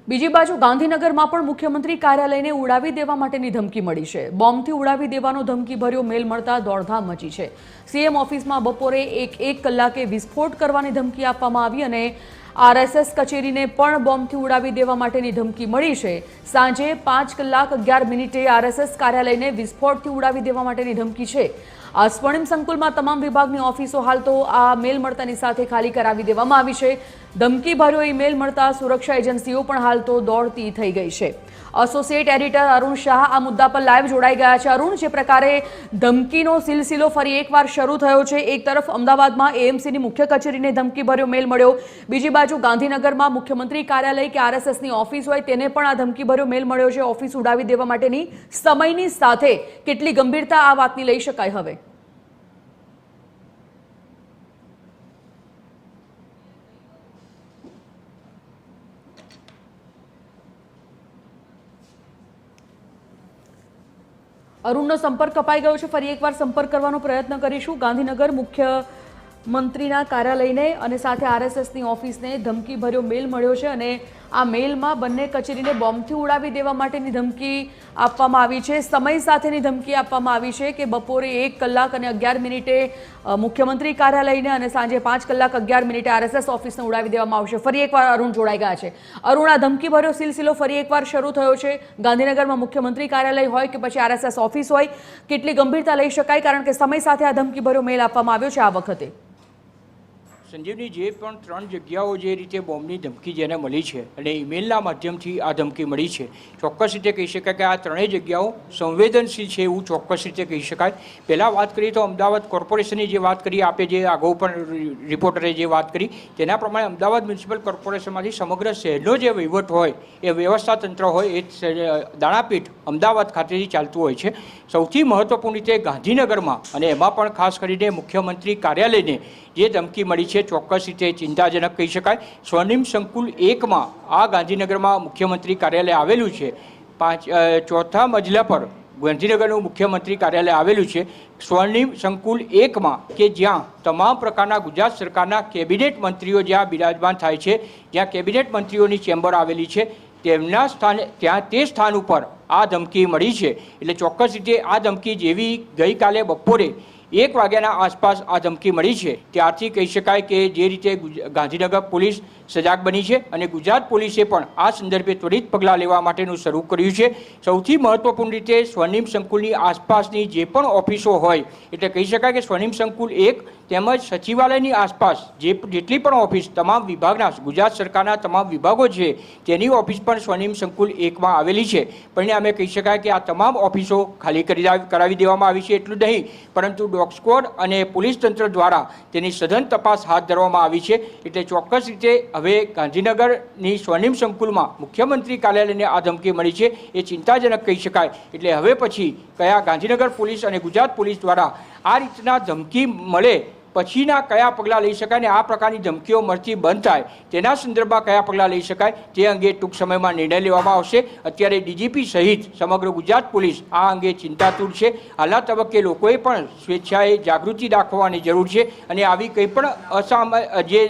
બીજી બાજુ ગાંધીનગરમાં પણ મુખ્યમંત્રી કાર્યાલયને ઉડાવી દેવા માટેની ધમકી મળી છે। બોમ્બથી ઉડાવી દેવાનો ધમકી ભર્યો મેલ મળતા દોડધામ મચી છે। સીએમ ઓફિસમાં બપોરે એક કલાકે વિસ્ફોટ કરવાની ધમકી આપવામાં આવી અને આરએસએસ કચેરીને પણ બોમ્બથી ઉડાવી દેવા માટેની ધમકી મળી છે। સાંજે 5:11 આરએસએસ કાર્યાલયને વિસ્ફોટથી ઉડાવી દેવા માટેની ધમકી છે। આ સ્વર્ણિમ સંકુલમાં તમામ વિભાગની ઓફિસો હાલ તો આ મેલ મળતાની સાથે ખાલી કરાવી દેવામાં આવી છે। ધમકી ભર્યો ઈમેલ મળતા સુરક્ષા એજન્સીઓ પણ હાલ તો દોડતી થઈ ગઈ છે। એસોસિએટ એડિટર અરુણ શાહ આ મુદ્દા પર લાઈવ જોડાઈ ગયા છે। અરુણ, જે પ્રકારે ધમકીનો સિલસિલો ફરી એકવાર શરૂ થયો છે, એક તરફ અમદાવાદમાં એએમસીની મુખ્ય કચેરીને ધમકી ભર્યો મેલ મળ્યો, બીજી બાજુ ગાંધીનગરમાં મુખ્યમંત્રી કાર્યાલય કે આરએસએસની ઓફિસ હોય તેને પણ આ ધમકી ભર્યો મેલ મળ્યો છે ઓફિસ ઉડાવી દેવા માટેની। સમયની સાથે કેટલી ગંભીરતા આ વાતની લઈ શકાય હવે? અરુણનો સંપર્ક કપાઈ ગયો છે, ફરી એકવાર સંપર્ક કરવાનો પ્રયત્ન કરીશું। ગાંધીનગર મુખ્યમંત્રીના કાર્યાલયને અને સાથે આરએસએસની ઓફિસને ધમકી ભર્યો મેલ મળ્યો છે અને આ મેલમાં બંને કચેરીને બોમ્બથી ઉડાવી દેવા માટેની ધમકી આપવામાં આવી છે। સમય સાથેની ધમકી આપવામાં આવી છે કે બપોરે 1:11 મુખ્યમંત્રી કાર્યાલયને અને સાંજે 5:11 આરએસએસ ઓફિસને ઉડાવી દેવામાં આવશે। ફરી એકવાર અરુણ જોડાઈ ગયા છે। અરુણ, આ ધમકી ભર્યો સિલસિલો ફરી એકવાર શરૂ થયો છે। ગાંધીનગરમાં મુખ્યમંત્રી કાર્યાલય હોય કે પછી આરએસએસ ઓફિસ હોય, કેટલી ગંભીરતા લઈ શકાય, કારણ કે સમય સાથે આ ધમકી ભર્યો મેલ આપવામાં આવ્યો છે આ વખતે? સંજીવની, જે પણ 3 જગ્યાઓ જે રીતે બોમ્બની ધમકી જેને મળી છે અને ઈમેલના માધ્યમથી આ ધમકી મળી છે, ચોક્કસ રીતે કહી શકાય કે આ 3 જગ્યાઓ સંવેદનશીલ છે એવું ચોક્કસ રીતે કહી શકાય। પહેલાં વાત કરીએ તો અમદાવાદ કોર્પોરેશનની જે વાત કરી, આપે જે અગાઉ પણ રિપોર્ટરે જે વાત કરી તેના પ્રમાણે અમદાવાદ મ્યુનિસિપલ કોર્પોરેશનમાંથી સમગ્ર શહેરનો જે વહીવટ હોય, એ વ્યવસ્થા તંત્ર હોય, એ દાણાપીઠ અમદાવાદ ખાતેથી ચાલતું હોય છે। સૌથી મહત્વપૂર્ણ રીતે ગાંધીનગરમાં અને એમાં પણ ખાસ કરીને મુખ્યમંત્રી કાર્યાલયને જે ધમકી મળી છે, ચોક્કસ રીતે ચિંતાજનક કહી શકાય। સ્વર્ણિમ સંકુલ 1માં આ ગાંધીનગરમાં મુખ્યમંત્રી કાર્યાલય આવેલું છે। 4થા મજલા પર ગાંધીનગરનું મુખ્યમંત્રી કાર્યાલય આવેલું છે। સ્વર્ણિમ સંકુલ 1માં કે જ્યાં તમામ પ્રકારના ગુજરાત સરકારના કેબિનેટ મંત્રીઓ જ્યાં બિરાજમાન થાય છે, જ્યાં કેબિનેટ મંત્રીઓની ચેમ્બર આવેલી છે, તેમના સ્થાને તે સ્થાન ઉપર આ ધમકી મળી છે। એટલે ચોક્કસ રીતે આ ધમકી જેવી ગઈકાલે બપોરે 1 વાગ્યાના આસપાસ આ ધમકી મળી છે, ત્યારથી કહી શકાય કે જે રીતે ગાંધીનગર પોલીસ સજાગ બની છે અને ગુજરાત પોલીસે પણ આ સંદર્ભે ત્વરિત પગલાં લેવા માટેનું શરૂ કર્યું છે। સૌથી મહત્વપૂર્ણ રીતે સ્વર્ણિમ સંકુલની આસપાસની જે પણ ઓફિસો હોય, એટલે કહી શકાય કે સ્વર્ણિમ સંકુલ 1 તેમજ સચિવાલયની આસપાસ જેટલી પણ ઓફિસ તમામ વિભાગના ગુજરાત સરકારના તમામ વિભાગો છે, તેની ઓફિસ પણ સ્વર્ણિમ સંકુલ 1માં આવેલી છે। પરિણામે કહી શકાય કે આ તમામ ઓફિસો ખાલી કરાવી દેવામાં આવી છે। એટલું નહીં, પરંતુ ડોગ સ્ક્વોડ અને પોલીસ તંત્ર દ્વારા તેની સઘન તપાસ હાથ ધરવામાં આવી છે। એટલે ચોક્કસ રીતે હવે ગાંધીનગરની સ્વર્ણિમ સંકુલમાં મુખ્યમંત્રી કાર્યાલયને આ ધમકી મળી છે, એ ચિંતાજનક કહી શકાય। એટલે હવે પછી કયા ગાંધીનગર પોલીસ અને ગુજરાત પોલીસ દ્વારા આ રીતના ધમકી મળે પછીના કયા પગલાં લઈ શકાય ને આ પ્રકારની ધમકીઓ મળતી બંધ થાય તેના સંદર્ભમાં કયા પગલાં લઈ શકાય તે અંગે ટૂંક સમયમાં નિર્ણય લેવામાં આવશે। અત્યારે ડીજીપી સહિત સમગ્ર ગુજરાત પોલીસ આ અંગે ચિંતાતુર છે। હાલના તબક્કે લોકોએ પણ સ્વેચ્છાએ જાગૃતિ દાખવવાની જરૂર છે અને આવી કંઈ પણ જે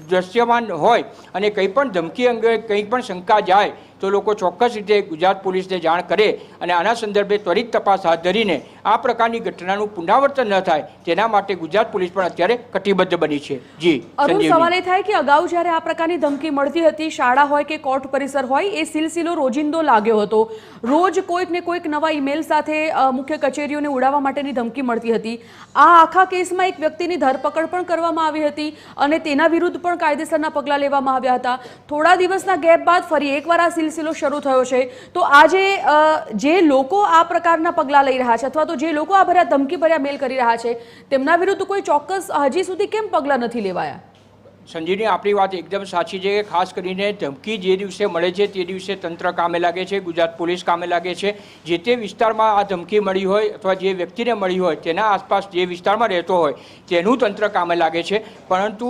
દ્રશ્યમાન હોય અને કંઈ પણ ધમકી અંગે કંઈ પણ શંકા જાય તો લોકો ચોક્કસ રીતે ગુજરાત પોલીસને જાણ કરે અને આના સંદર્ભે ત્વરિત તપાસ હાથ ધરીને આ પ્રકારની ઘટનાનું પુનરાવર્તન ન થાય તેના માટે ગુજરાત પોલીસ પણ અત્યારે કટિબદ્ધ બની છે। જી અરુણ, સવાલ એ થાય કે અગાઉ જ્યારે આ પ્રકારની ધમકી મળતી હતી, શાળા હોય કે કોર્ટ પરિસર હોય, એ સિલસિલો રોજિંદો લાગ્યો હતો। રોજ કોઈક ને કોઈક નવા ઈમેલ સાથે મુખ્ય કચેરીઓને ઉડાવવા માટેની ધમકી મળતી હતી। આ આખા કેસમાં એક વ્યક્તિની ધરપકડ પણ કરવામાં આવી હતી અને તેના વિરુદ્ધ પણ કાયદેસરના પગલાં લેવામાં આવ્યા હતા। થોડા દિવસના ગેપ બાદ ફરી એકવાર આ સિલસિલો શરૂ થયો છે। તો આજે જે લોકો આ પ્રકારના પગલાં લઈ રહ્યા છે અથવા તો જે લોકો આ ભર્યા ધમકી ભર્યા મેલ કરી રહ્યા છે, તેમના વિરુદ્ધ કોઈ ચોક્કસ હજી સુધી કેમ પગલાં નથી લેવાયા? સંજીવની, આપણી વાત એકદમ સાચી છે કે ખાસ કરીને ધમકી જે દિવસે મળે છે તે દિવસે તંત્ર કામે લાગે છે, ગુજરાત પોલીસ કામે લાગે છે। જે તે વિસ્તારમાં આ ધમકી મળી હોય અથવા જે વ્યક્તિને મળી હોય તેના આસપાસ જે વિસ્તારમાં રહેતો હોય તેનું તંત્ર કામે લાગે છે। પરંતુ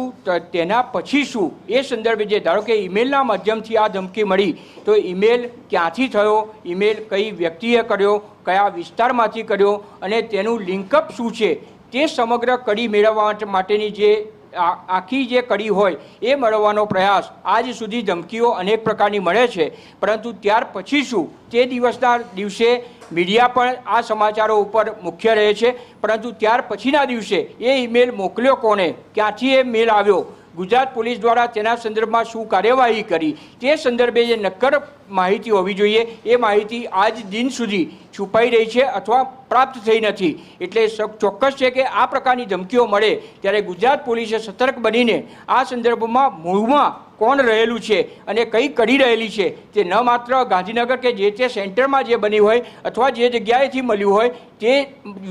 તેના પછી શું એ સંદર્ભે જે ધારો કે ઈમેલના માધ્યમથી આ ધમકી મળી, તો ઈમેલ ક્યાંથી થયો, ઈમેલ કઈ વ્યક્તિએ કર્યો, કયા વિસ્તારમાંથી કર્યો અને તેનું લિંકઅપ શું છે, તે સમગ્ર કડી મેળવવા માટેની જે આખી જે કડી હોય એ મળવાનો પ્રયાસ આજ સુધી ધમકીઓ અનેક પ્રકારની મળે છે, પરંતુ ત્યાર પછી શું તે દિવસે મીડિયા પણ આ સમાચારો ઉપર મુખ્ય રહે છે, પરંતુ ત્યાર પછીના દિવસે એ ઈમેલ મોકલ્યો કોને, ક્યાંથી એ મેલ આવ્યો, ગુજરાત પોલીસ દ્વારા તેના સંદર્ભમાં શું કાર્યવાહી કરી, તે સંદર્ભે જે નક્કર માહિતી હોવી જોઈએ એ માહિતી આજ દિન સુધી છુપાઈ રહી છે અથવા પ્રાપ્ત થઈ નથી. એટલે ચોક્કસ છે કે આ પ્રકારની ધમકીઓ મળે ત્યારે ગુજરાત પોલીસે સતર્ક બનીને આ સંદર્ભમાં મૂળમાં કોણ રહેલું છે અને કઈ કડી રહેલી છે તે ન માત્ર ગાંધીનગર કે જે તે સેન્ટરમાં જે બની હોય અથવા જે જગ્યાએથી મળ્યું હોય તે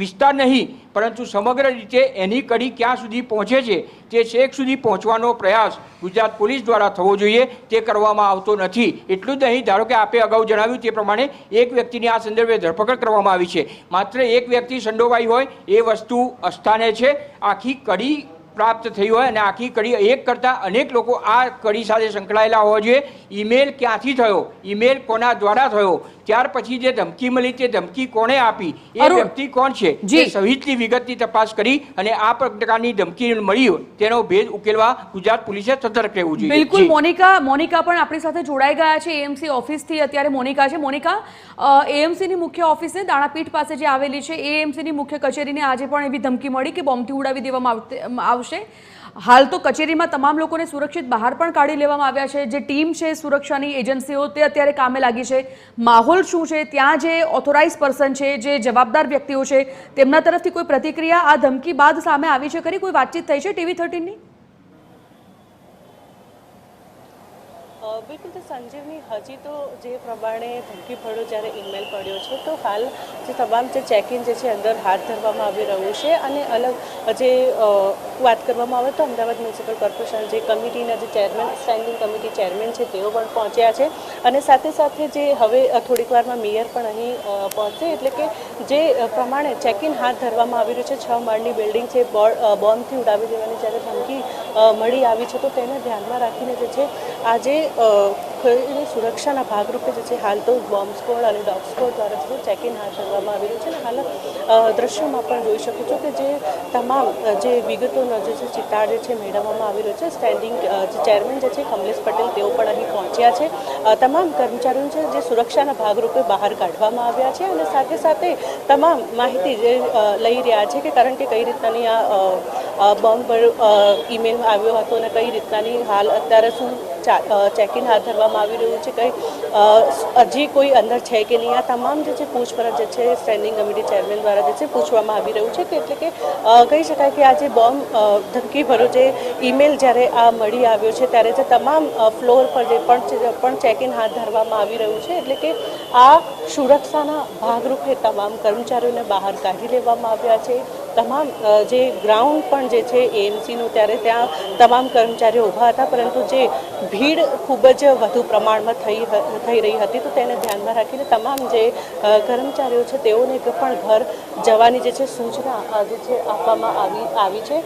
વિસ્તાર નહીં, પરંતુ સમગ્ર રીતે એની કડી ક્યાં સુધી પહોંચે છે તે છેક સુધી પહોંચવાનો પ્રયાસ ગુજરાત પોલીસ દ્વારા થવો જોઈએ, તે કરવામાં આવતો નથી. એટલું જ નહીં, ધારો કે આપે અગાઉ જણાવ્યું તે પ્રમાણે એક વ્યક્તિની આ સંદર્ભે ધરપકડ કરવામાં આવી છે. માત્ર એક વ્યક્તિ સંડોવાઈ હોય એ વસ્તુ અસ્થાને છે. આખી કડી પ્રાપ્ત થઈ હોય અને આખી કડી એક કરતાં અનેક લોકો આ કડી સાથે સંકળાયેલા હોવા જોઈએ. ઈમેલ ક્યાંથી થયો, ઈમેલ કોના દ્વારા થયો, ત્યાર પછી જે ધમકી મળી તે ધમકી કોણે આપી, એ વ્યક્તિ કોણ છે તે સહિતની વિગતની તપાસ કરી અને આ પ્રકારની ધમકી મળી હોય તેનો ભેદ ઉકેલવા ગુજરાત પોલીસે સતર્ક રહેવું જોઈએ. બિલકુલ. મોનિકા પણ આપણી સાથે જોડાઈ ગયા છે એએમસી ઓફિસથી. અત્યારે મોનિકા છે. મોનિકા, એએમસીની મુખ્ય ઓફિસને દાણાપીઠ પાસે જે આવેલી છે એએમસીની મુખ્ય કચેરીને આજે પણ એવી ધમકી મળી કે બોમ્બથી ઉડાવી દેવામાં આવશે. હાલ તો કચેરીમાં તમામ લોકોને સુરક્ષિત બહાર પણ કાઢી લેવામાં આવ્યા છે. જે ટીમ છે સુરક્ષાની એજન્સીઓ તે અત્યારે કામે લાગી છે. માહોલ શું છે ત્યાં? જે ઓથોરાઇઝ પર્સન છે, જે જવાબદાર વ્યક્તિઓ છે, તેમના તરફથી કોઈ પ્રતિક્રિયા આ ધમકી બાદ સામે આવી છે ખરી? કોઈ વાતચીત થઈ છે TV13ની? બિલકુલ. તો સંજીવની, હજી તો જે પ્રમાણે ધમકી ભર્યો જ્યારે ઈમેલ પડ્યો છે તો હાલ જે તમામ જે ચેકિંગ જે છે અંદર હાથ ધરવામાં આવી રહ્યું છે અને અલગ જે વાત કરવામાં આવે તો અમદાવાદ મ્યુનિસિપલ કોર્પોરેશન જે કમિટીના જે ચેરમેન, સ્ટેન્ડિંગ કમિટી ચેરમેન છે તેઓ પણ પહોંચ્યા છે અને સાથે સાથે જે હવે થોડીક વારમાં મેયર પણ અહીં પહોંચશે. એટલે કે જે પ્રમાણે ચેકિંગ હાથ ધરવામાં આવી રહ્યું છે, 6 માળની બિલ્ડિંગ છે, બોમ્બથી ઉડાવી દેવાની જ્યારે ધમકી મળી આવી છે તો તેને ધ્યાનમાં રાખીને જે છે આજે સુરક્ષાના ભાગરૂપે જે છે હાલ તો બોમ્બ સ્ક્વોડ અને ડોગ સ્ક્વોડ દ્વારા જે ચેકિંગ હાથ ધરવામાં આવી રહ્યું છે. અને હાલ દ્રશ્યોમાં પણ જોઈ શકો છો કે જે તમામ જે વિગતોનો જે છે ચિતાર જે છે મેળવવામાં આવી રહ્યો છે. સ્ટેન્ડિંગ જે ચેરમેન જે છે કમલેશ પટેલ તેઓ પણ અહીં પહોંચ્યા છે. તમામ કર્મચારીઓ છે જે સુરક્ષાના ભાગરૂપે બહાર કાઢવામાં આવ્યા છે અને સાથે સાથે તમામ માહિતી જે લઈ રહ્યા છે કે કારણ કે કઈ રીતનાની આ બોમ્બ પર ઈમેલ આવ્યો હતો અને કઈ રીતનાની હાલ અત્યારે શું ચેકિંગ હાથ ધરવામાં આવી રહ્યું છે, કઈ હજી કોઈ અંદર છે કે નહીં, આ તમામ જે છે પૂછપરછ જે છે સ્ટેન્ડિંગ કમિટી ચેરમેન દ્વારા જે છે પૂછવામાં આવી રહ્યું છે. કે એટલે કે કહી શકાય કે આ જે બોમ્બ ધમકી ભર્યો જે ઈમેલ જ્યારે આ મળી આવ્યો છે ત્યારે જે તમામ ફ્લોર પર જે પણ ચેકિંગ હાથ ધરવામાં આવી રહ્યું છે. એટલે કે આ સુરક્ષાના ભાગરૂપે તમામ કર્મચારીઓને બહાર કાઢી લેવામાં આવ્યા છે. તમામ જે ગ્રાઉન્ડ પણ જે છે એએમસીનું ત્યારે ત્યાં તમામ કર્મચારીઓ ઊભા હતા, પરંતુ જે ભીડ ખૂબ જ વધુ પ્રમાણમાં થઈ રહી હતી તો તેને ધ્યાનમાં રાખીને તમામ જે કર્મચારીઓ છે તેઓને પણ ઘર જવાની જે છે સૂચના જે છે આપવામાં આવી છે.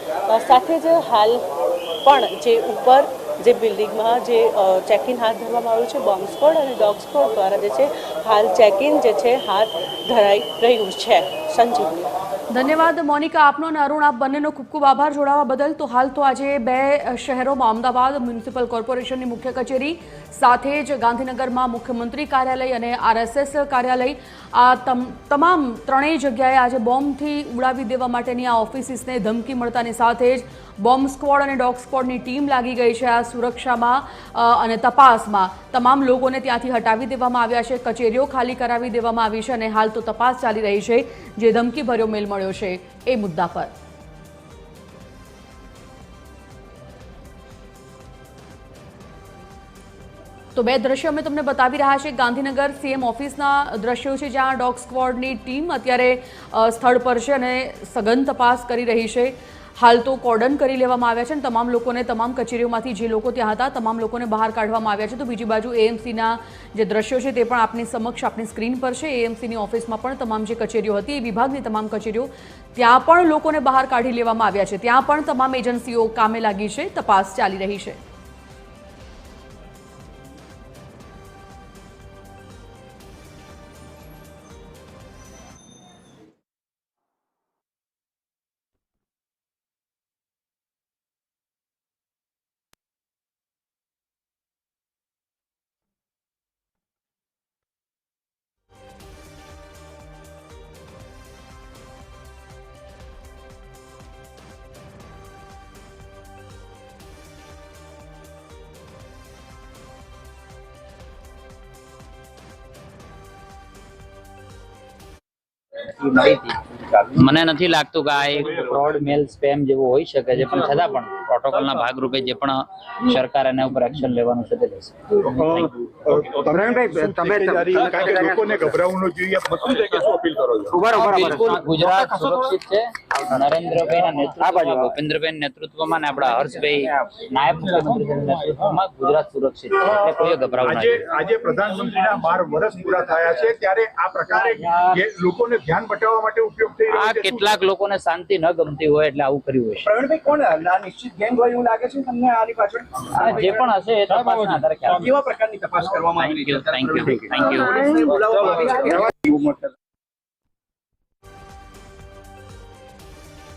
સાથે જ હાલ પણ જે ઉપર જે બિલ્ડિંગમાં જે ચેકિંગ હાથ ધરવામાં આવ્યું છે બોમ્બ સ્ક્વોડ અને ડોગ સ્ક્વોડ દ્વારા જે છે હાલ ચેકિંગ જે છે હાથ ધરાઈ રહ્યું છે. સંજીવની. ધન્યવાદ મોનિકા આપનો અને અરુણ, આપ બંનેનો ખૂબ ખૂબ આભાર જોડાવા બદલ. તો હાલ તો આજે 2 શહેરોમાં અમદાવાદ મ્યુનિસિપલ કોર્પોરેશનની મુખ્ય કચેરી સાથે જ ગાંધીનગરમાં મુખ્યમંત્રી કાર્યાલય અને RSS કાર્યાલય, આ તમામ ત્રણેય જગ્યાએ આજે બોમ્બથી ઉડાવી દેવા માટેની આ ઓફિસીસને ધમકી મળતાની સાથે જ બોમ્બ સ્ક્વોડ અને ડોગ સ્ક્વોડની ટીમ લાગી ગઈ છે આ સુરક્ષામાં અને તપાસમાં. તમામ લોકોને ત્યાંથી હટાવી દેવામાં આવ્યા છે, કચેરીઓ ખાલી કરાવી દેવામાં આવી છે અને હાલ તો તપાસ ચાલી રહી છે જે ધમકી ભર્યો મેલ મળ્યો છે એ મુદ્દા પર. તો 2 દ્રશ્યો અમે તમને બતાવી રહ્યા છે. ગાંધીનગર સીએમ ઓફિસના દ્રશ્યો છે જ્યાં ડોગ સ્ક્વોડની ટીમ અત્યારે સ્થળ પર છે અને સઘન તપાસ કરી રહી છે. હાલ તો કોર્ડન કરી લેવામાં આવ્યા છે અને તમામ લોકોને, તમામ કચેરીઓમાંથી જે લોકો ત્યાં હતા તમામ લોકોને બહાર કાઢવામાં આવ્યા છે. તો બીજી બાજુ એએમસીના જે દ્રશ્યો છે તે પણ આપની સમક્ષ, આપની સ્ક્રીન પર છે. એએમસીની ઓફિસમાં પણ તમામ જે કચેરીઓ હતી એ વિભાગની તમામ કચેરીઓ, ત્યાં પણ લોકોને બહાર કાઢી લેવામાં આવ્યા છે. ત્યાં પણ તમામ એજન્સીઓ કામે લાગી છે, તપાસ ચાલી રહી છે. ધમકી મળી હતી મને નથી લાગતું કે આ એક ફ્રોડ મેલ સ્પેમ જેવો હોઈ શકે છે, પણ છતાં પણ પ્રોટોકોલના ભાગરૂપે જે પણ સરકાર એના ઉપર એક્શન લેવાનું છે તે લેશે. લોકોને ગભરાવું ન જોઈએ, શું છે કે શું અપીલ કરો છો? બિલકુલ ગુજરાત સુરક્ષિત છે. નરેન્દ્રભાઈના નેતૃત્વમાં, ભૂપેન્દ્રભાઈના નેતૃત્વમાં ને આપણા હર્ષભાઈ નાયબ મુખ્યમંત્રીના નેતૃત્વમાં ગુજરાત સુરક્ષિત છે, એટલે કોઈ ગભરાવું ના જોઈએ. આજે પ્રધાનમંત્રીના 12 વર્ષ પૂરા થયા છે, ત્યારે આ પ્રકારે લોકોને ધ્યાન બટાવવા માટે ઉપયોગ થઈ રહ્યો આ છે. કેટલાક લોકોને શાંતિ ન ગમતી હોય એટલે આવું કર્યું હશે. પ્રવીણભાઈ, કોણ આ નિશ્ચિત ગેંગ હોય એવું લાગે છે તમને આની પાછળ? આ જે પણ હશે એ તપાસના આધારે ખ્યાલ. કેવા પ્રકારની તપાસ કરવામાં આવી રહી છે? Thank you. પોલીસને બોલાવવામાં આવી છે?